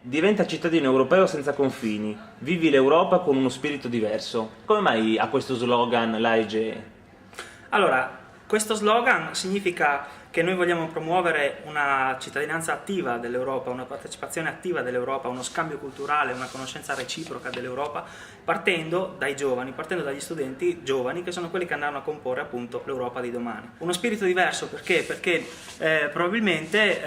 Diventa cittadino europeo senza confini, vivi l'Europa con uno spirito diverso. Come mai ha questo slogan l'AEG? Allora, questo slogan significa che noi vogliamo promuovere una cittadinanza attiva dell'Europa, una partecipazione attiva dell'Europa, uno scambio culturale, una conoscenza reciproca dell'Europa, partendo dai giovani, partendo dagli studenti giovani, che sono quelli che andranno a comporre appunto l'Europa di domani. Uno spirito diverso perché? Perché probabilmente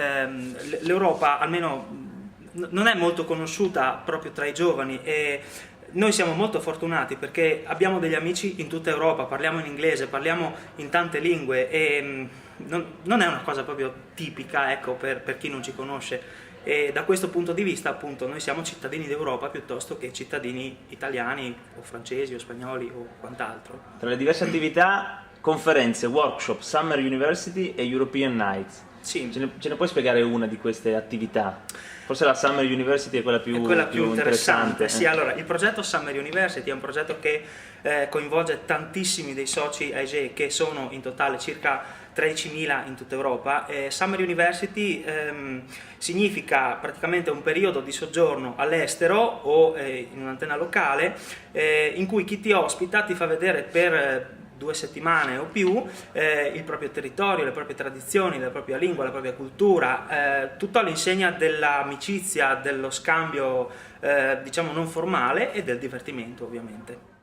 l'Europa, almeno non è molto conosciuta proprio tra i giovani, e noi siamo molto fortunati perché abbiamo degli amici in tutta Europa, parliamo in inglese, parliamo in tante lingue, e non è una cosa proprio tipica, ecco, per chi non ci conosce. E da questo punto di vista, appunto, noi siamo cittadini d'Europa piuttosto che cittadini italiani o francesi o spagnoli o quant'altro. Tra le diverse attività, conferenze, workshop, Summer University e European Nights. Sì. Ce ne puoi spiegare una di queste attività? Forse la Summer University è quella più, È quella più interessante. Sì, eh. allora, il progetto Summer University è un progetto che coinvolge tantissimi dei soci AEG, che sono in totale circa 13.000 in tutta Europa. Summer University significa praticamente un periodo di soggiorno all'estero o in un'antenna locale, in cui chi ti ospita ti fa vedere per 2 settimane o più il proprio territorio, le proprie tradizioni, la propria lingua, la propria cultura, tutto all'insegna dell'amicizia, dello scambio diciamo non formale e del divertimento, ovviamente.